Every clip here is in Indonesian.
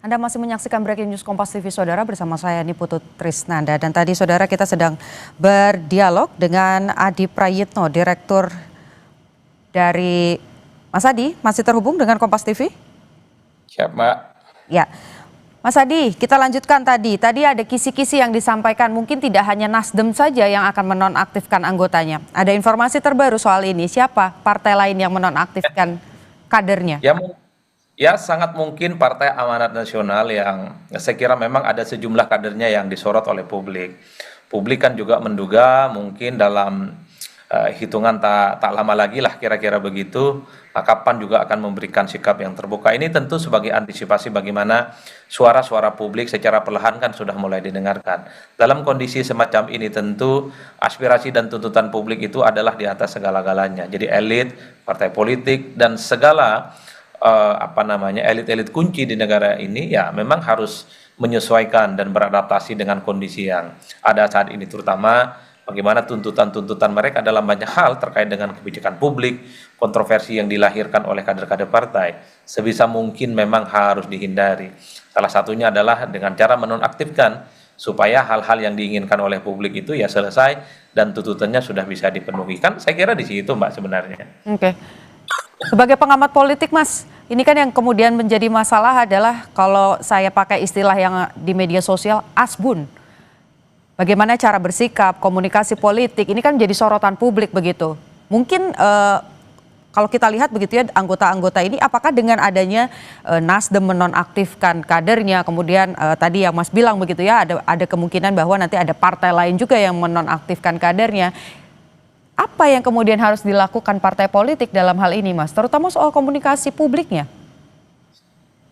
Anda masih menyaksikan Breaking News Kompas TV, Saudara, bersama saya Niputu Trisnanda. Dan tadi, Saudara, kita sedang berdialog dengan Adi Prayitno, Direktur dari Mas Adi. Masih terhubung dengan Kompas TV? Siap, Mbak. Ya, Mas Adi, kita lanjutkan tadi. Tadi ada kisi-kisi yang disampaikan, mungkin tidak hanya Nasdem saja yang akan menonaktifkan anggotanya. Ada informasi terbaru soal ini, siapa partai lain yang menonaktifkan kadernya? Ya, sangat mungkin Partai Amanat Nasional yang saya kira memang ada sejumlah kadernya yang disorot oleh publik. Publik kan juga menduga mungkin dalam hitungan tak lama lagi lah kira-kira begitu, maka PAN juga akan memberikan sikap yang terbuka. Ini tentu sebagai antisipasi bagaimana suara-suara publik secara perlahan kan sudah mulai didengarkan. Dalam kondisi semacam ini tentu aspirasi dan tuntutan publik itu adalah di atas segala-galanya. Jadi elit, partai politik, dan segala elit-elit kunci di negara ini ya memang harus menyesuaikan dan beradaptasi dengan kondisi yang ada saat ini, terutama bagaimana tuntutan-tuntutan mereka dalam banyak hal terkait dengan kebijakan publik, kontroversi yang dilahirkan oleh kader-kader partai sebisa mungkin memang harus dihindari. Salah satunya adalah dengan cara menonaktifkan supaya hal-hal yang diinginkan oleh publik itu ya selesai dan tuntutannya sudah bisa dipenuhi. Kan saya kira di situ, Mbak, sebenarnya. Oke. Sebagai pengamat politik, Mas, ini kan yang kemudian menjadi masalah adalah kalau saya pakai istilah yang di media sosial, asbun. Bagaimana cara bersikap, komunikasi politik, ini kan menjadi sorotan publik begitu. Mungkin kalau kita lihat begitu ya, anggota-anggota ini apakah dengan adanya Nasdem menonaktifkan kadernya, kemudian tadi yang Mas bilang begitu ya, ada kemungkinan bahwa nanti ada partai lain juga yang menonaktifkan kadernya. Apa yang kemudian harus dilakukan partai politik dalam hal ini, Mas? Terutama soal komunikasi publiknya.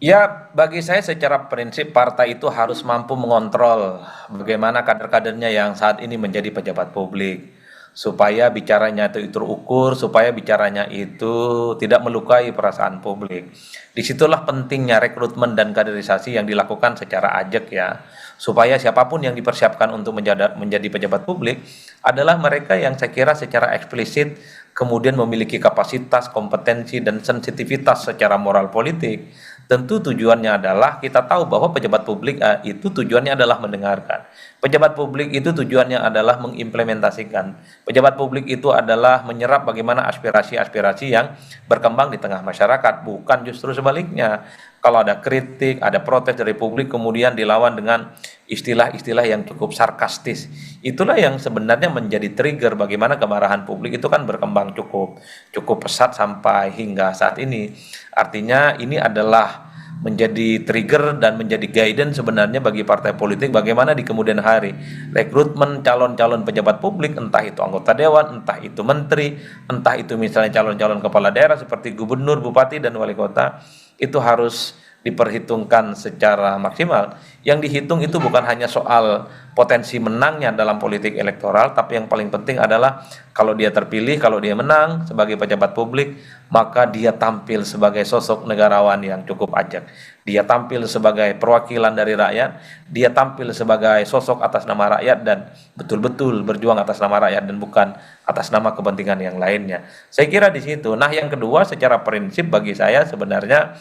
Ya, bagi saya secara prinsip partai itu harus mampu mengontrol bagaimana kader-kadernya yang saat ini menjadi pejabat publik. Supaya bicaranya itu terukur, supaya bicaranya itu tidak melukai perasaan publik. Disitulah pentingnya rekrutmen dan kaderisasi yang dilakukan secara ajak ya. Supaya siapapun yang dipersiapkan untuk menjadi pejabat publik adalah mereka yang saya kira secara eksplisit kemudian memiliki kapasitas, kompetensi, dan sensitivitas secara moral politik. Tentu tujuannya adalah kita tahu bahwa pejabat publik itu tujuannya adalah mendengarkan. Pejabat publik itu tujuannya adalah mengimplementasikan. Pejabat publik itu adalah menyerap bagaimana aspirasi-aspirasi yang berkembang di tengah masyarakat, bukan justru sebaliknya. Kalau ada kritik, ada protes dari publik kemudian dilawan dengan istilah-istilah yang cukup sarkastis. Itulah yang sebenarnya menjadi trigger bagaimana kemarahan publik itu kan berkembang cukup pesat sampai hingga saat ini. Artinya ini adalah menjadi trigger dan menjadi guidance sebenarnya bagi partai politik bagaimana di kemudian hari rekrutmen calon-calon pejabat publik, entah itu anggota dewan, entah itu menteri, entah itu misalnya calon-calon kepala daerah seperti gubernur, bupati, dan wali kota, itu harus diperhitungkan secara maksimal. Yang dihitung itu bukan hanya soal potensi menangnya dalam politik elektoral, tapi yang paling penting adalah kalau dia terpilih, kalau dia menang sebagai pejabat publik, maka dia tampil sebagai sosok negarawan yang cukup ajak. Dia tampil sebagai perwakilan dari rakyat, dia tampil sebagai sosok atas nama rakyat dan betul-betul berjuang atas nama rakyat dan bukan atas nama kepentingan yang lainnya. Saya kira di situ. Nah, yang kedua secara prinsip bagi saya sebenarnya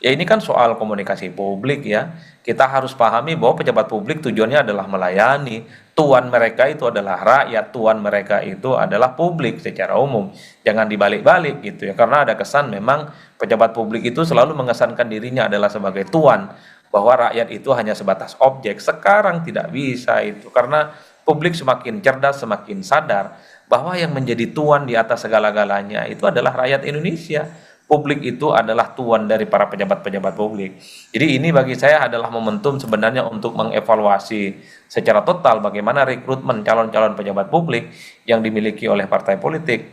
ya ini kan soal komunikasi publik ya. Kita harus pahami bahwa pejabat publik tujuannya adalah melayani. Tuan mereka itu adalah rakyat, tuan mereka itu adalah publik secara umum. Jangan dibalik-balik gitu ya. Karena ada kesan memang pejabat publik itu selalu mengesankan dirinya adalah sebagai tuan. Bahwa rakyat itu hanya sebatas objek. Sekarang tidak bisa itu. Karena publik semakin cerdas, semakin sadar bahwa yang menjadi tuan di atas segala-galanya itu adalah rakyat Indonesia. Publik itu adalah tuan dari para pejabat-pejabat publik. Jadi ini bagi saya adalah momentum sebenarnya untuk mengevaluasi secara total bagaimana rekrutmen calon-calon pejabat publik yang dimiliki oleh partai politik.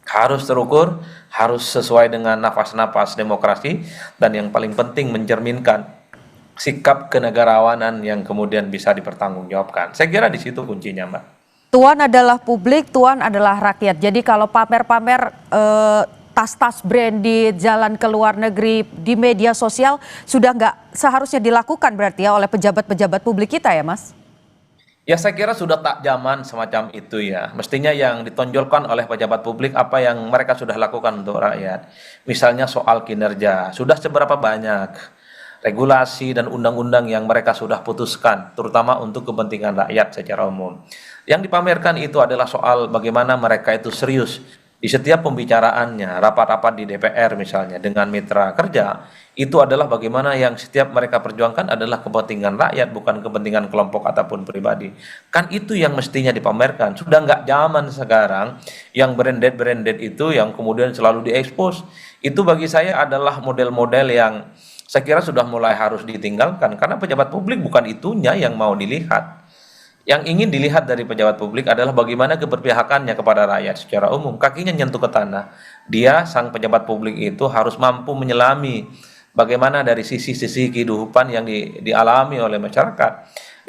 Harus terukur, harus sesuai dengan nafas-nafas demokrasi, dan yang paling penting mencerminkan sikap kenegarawanan yang kemudian bisa dipertanggungjawabkan. Saya kira di situ kuncinya, Mbak. Tuan adalah publik, tuan adalah rakyat. Jadi kalau pamer-pamer tas-tas branded, jalan ke luar negeri, di media sosial sudah nggak seharusnya dilakukan berarti ya oleh pejabat-pejabat publik kita ya, Mas? Ya, saya kira sudah tak zaman semacam itu ya. Mestinya yang ditonjolkan oleh pejabat publik apa yang mereka sudah lakukan untuk rakyat. Misalnya soal kinerja, sudah seberapa banyak regulasi dan undang-undang yang mereka sudah putuskan, terutama untuk kepentingan rakyat secara umum. Yang dipamerkan itu adalah soal bagaimana mereka itu serius di setiap pembicaraannya, rapat-rapat di DPR misalnya dengan mitra kerja, itu adalah bagaimana yang setiap mereka perjuangkan adalah kepentingan rakyat, bukan kepentingan kelompok ataupun pribadi. Kan itu yang mestinya dipamerkan. Sudah nggak zaman sekarang yang branded-branded itu yang kemudian selalu diekspos. Itu bagi saya adalah model-model yang saya kira sudah mulai harus ditinggalkan, karena pejabat publik bukan itunya yang mau dilihat. Yang ingin dilihat dari pejabat publik adalah bagaimana keberpihakannya kepada rakyat secara umum. Kakinya nyentuh ke tanah. Dia, sang pejabat publik itu harus mampu menyelami bagaimana dari sisi-sisi kehidupan yang dialami oleh masyarakat.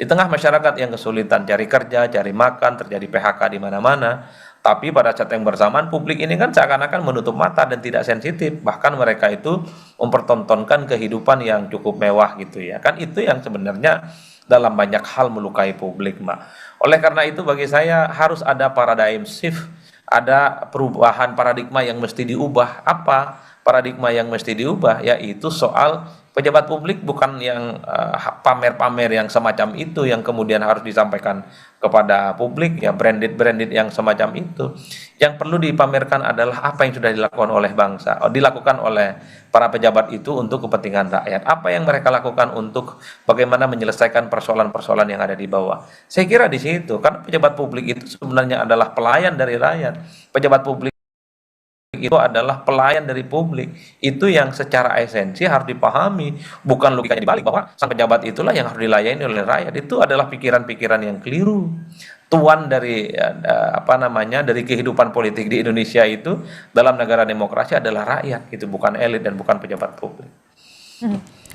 Di tengah masyarakat yang kesulitan cari kerja, cari makan, terjadi PHK di mana-mana. Tapi pada saat yang bersamaan publik ini kan seakan-akan menutup mata dan tidak sensitif. Bahkan mereka itu mempertontonkan kehidupan yang cukup mewah gitu ya. Kan itu yang sebenarnya dalam banyak hal melukai publik, Mbak. Oleh karena itu bagi saya harus ada paradigm shift, ada perubahan paradigma yang mesti diubah. Apa paradigma yang mesti diubah? Yaitu soal pejabat publik bukan yang pamer-pamer yang semacam itu yang kemudian harus disampaikan kepada publik, ya branded-branded yang semacam itu. Yang perlu dipamerkan adalah apa yang sudah dilakukan oleh bangsa, dilakukan oleh para pejabat itu untuk kepentingan rakyat. Apa yang mereka lakukan untuk bagaimana menyelesaikan persoalan-persoalan yang ada di bawah. Saya kira di situ, karena pejabat publik itu sebenarnya adalah pelayan dari rakyat. Pejabat publik itu adalah pelayan dari publik. Itu yang secara esensi harus dipahami, bukan logikanya dibalik bahwa sang pejabat itulah yang harus dilayani oleh rakyat. Itu adalah pikiran-pikiran yang keliru. Tuan dari dari kehidupan politik di Indonesia itu dalam negara demokrasi adalah rakyat, itu bukan elit dan bukan pejabat publik.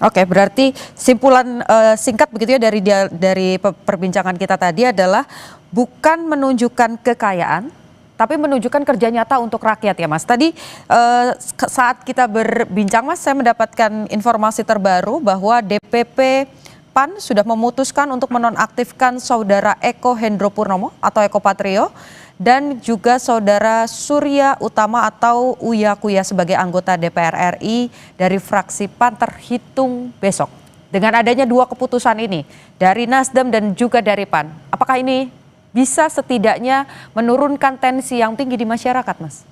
Oke, berarti simpulan singkat begitu ya dari perbincangan kita tadi adalah bukan menunjukkan kekayaan, tapi menunjukkan kerja nyata untuk rakyat ya Mas. Tadi saat kita berbincang Mas, saya mendapatkan informasi terbaru bahwa DPP PAN sudah memutuskan untuk menonaktifkan saudara Eko Hendro Purnomo atau Eko Patrio dan juga saudara Surya Utama atau Uya Kuya sebagai anggota DPR RI dari fraksi PAN terhitung besok. Dengan adanya dua keputusan ini dari Nasdem dan juga dari PAN, apakah ini bisa setidaknya menurunkan tensi yang tinggi di masyarakat, Mas?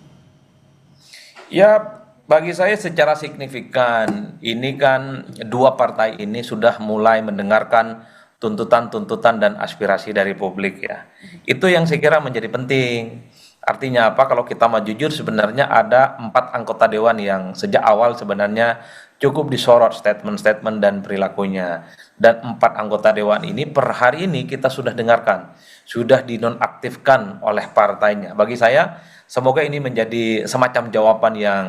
Ya, bagi saya secara signifikan, ini kan dua partai ini sudah mulai mendengarkan tuntutan-tuntutan dan aspirasi dari publik ya. Itu yang saya kira menjadi penting. Artinya apa? Kalau kita mau jujur sebenarnya ada 4 anggota dewan yang sejak awal sebenarnya cukup disorot statement-statement dan perilakunya. Dan 4 anggota dewan ini per hari ini kita sudah dengarkan, sudah dinonaktifkan oleh partainya. Bagi saya semoga ini menjadi semacam jawaban yang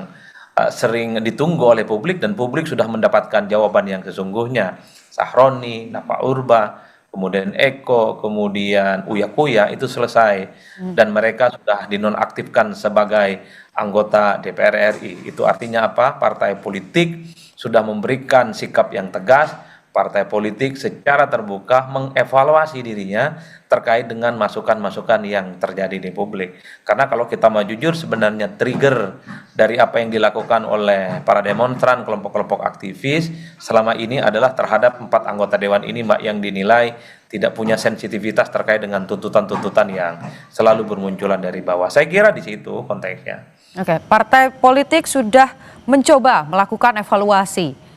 sering ditunggu oleh publik dan publik sudah mendapatkan jawaban yang sesungguhnya. Sahroni, Nafa Urba, kemudian Eko, kemudian Uya Kuya itu selesai dan mereka sudah dinonaktifkan sebagai anggota DPR RI. Itu artinya apa? Partai politik sudah memberikan sikap yang tegas. Partai politik secara terbuka mengevaluasi dirinya terkait dengan masukan-masukan yang terjadi di publik. Karena kalau kita mau jujur sebenarnya trigger dari apa yang dilakukan oleh para demonstran, kelompok-kelompok aktivis selama ini adalah terhadap 4 anggota dewan ini Mbak yang dinilai tidak punya sensitivitas terkait dengan tuntutan-tuntutan yang selalu bermunculan dari bawah. Saya kira di situ konteksnya. Oke, partai politik sudah mencoba melakukan evaluasi.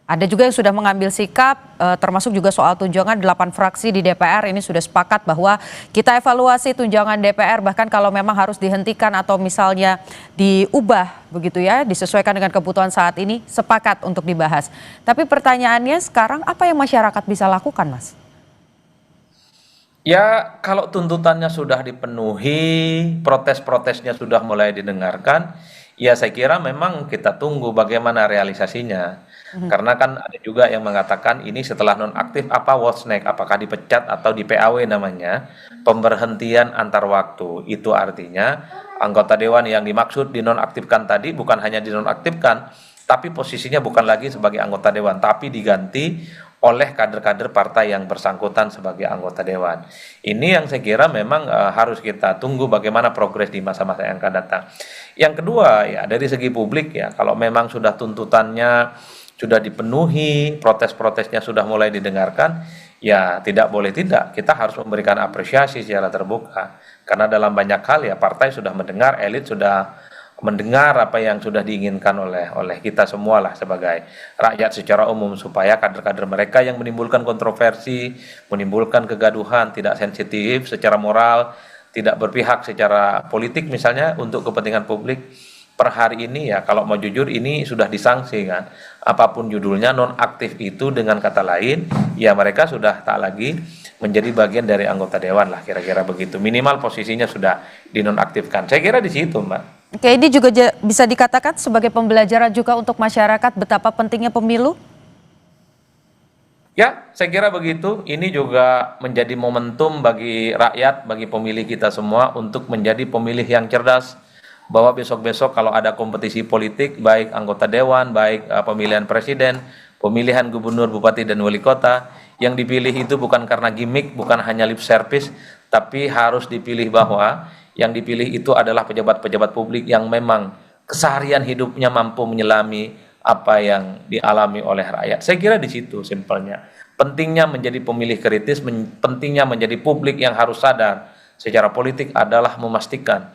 Ada juga yang sudah mengambil sikap, termasuk juga soal tunjangan 8 fraksi di DPR ini sudah sepakat bahwa kita evaluasi tunjangan DPR bahkan kalau memang harus dihentikan atau misalnya diubah begitu ya, disesuaikan dengan kebutuhan saat ini, sepakat untuk dibahas. Tapi pertanyaannya sekarang apa yang masyarakat bisa lakukan, Mas? Ya, kalau tuntutannya sudah dipenuhi, protes-protesnya sudah mulai didengarkan, ya saya kira memang kita tunggu bagaimana realisasinya. Karena kan ada juga yang mengatakan ini setelah nonaktif apa what's next, apakah dipecat atau di PAW namanya, pemberhentian antar waktu. Itu artinya anggota dewan yang dimaksud dinonaktifkan tadi bukan hanya dinonaktifkan, tapi posisinya bukan lagi sebagai anggota dewan, tapi diganti oleh kader-kader partai yang bersangkutan sebagai anggota dewan. Ini yang saya kira memang harus kita tunggu bagaimana progres di masa-masa yang akan datang. Yang kedua ya dari segi publik ya, kalau memang sudah tuntutannya sudah dipenuhi, protes-protesnya sudah mulai didengarkan, ya tidak boleh tidak, kita harus memberikan apresiasi secara terbuka. Karena dalam banyak hal ya partai sudah mendengar, elit sudah mendengar apa yang sudah diinginkan oleh kita semua lah sebagai rakyat secara umum, supaya kader-kader mereka yang menimbulkan kontroversi, menimbulkan kegaduhan, tidak sensitif secara moral, tidak berpihak secara politik misalnya untuk kepentingan publik. Per hari ini ya kalau mau jujur ini sudah disanksi kan, apapun judulnya nonaktif itu dengan kata lain ya mereka sudah tak lagi menjadi bagian dari anggota dewan lah, kira-kira begitu, minimal posisinya sudah dinonaktifkan, saya kira di situ Mbak. Oke, ini juga bisa dikatakan sebagai pembelajaran juga untuk masyarakat betapa pentingnya pemilu. Ya, saya kira begitu. Ini juga menjadi momentum bagi rakyat, bagi pemilih kita semua untuk menjadi pemilih yang cerdas. Bahwa besok-besok kalau ada kompetisi politik, baik anggota dewan, baik pemilihan presiden, pemilihan gubernur, bupati, dan wali kota, yang dipilih itu bukan karena gimmick, bukan hanya lip service, tapi harus dipilih bahwa yang dipilih itu adalah pejabat-pejabat publik yang memang keseharian hidupnya mampu menyelami apa yang dialami oleh rakyat. Saya kira di situ simpelnya. Pentingnya menjadi pemilih kritis, pentingnya menjadi publik yang harus sadar secara politik adalah memastikan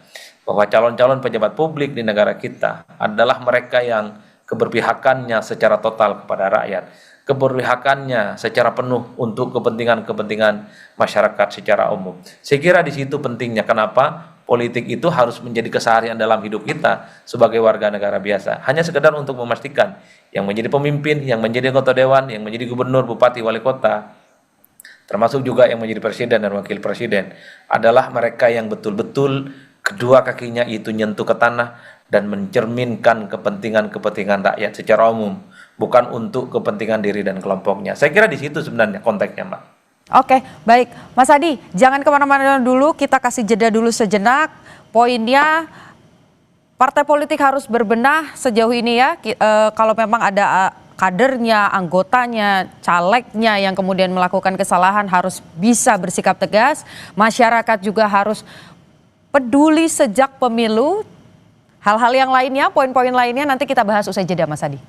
bahwa calon-calon pejabat publik di negara kita adalah mereka yang keberpihakannya secara total kepada rakyat, keberpihakannya secara penuh untuk kepentingan-kepentingan masyarakat secara umum. Saya kira di situ pentingnya kenapa politik itu harus menjadi keseharian dalam hidup kita sebagai warga negara biasa. Hanya sekedar untuk memastikan yang menjadi pemimpin, yang menjadi anggota dewan, yang menjadi gubernur, bupati, wali kota, termasuk juga yang menjadi presiden dan wakil presiden, adalah mereka yang betul-betul kedua kakinya itu nyentuh ke tanah dan mencerminkan kepentingan-kepentingan rakyat secara umum, bukan untuk kepentingan diri dan kelompoknya. Saya kira di situ sebenarnya konteksnya, Mbak. Oke, baik. Mas Adi, jangan kemana-mana dulu, kita kasih jeda dulu sejenak. Poinnya, partai politik harus berbenah sejauh ini ya, kalau memang ada kadernya, anggotanya, calegnya yang kemudian melakukan kesalahan harus bisa bersikap tegas. Masyarakat juga harus peduli sejak pemilu. Hal-hal yang lainnya, poin-poin lainnya nanti kita bahas usai jeda Mas Adi.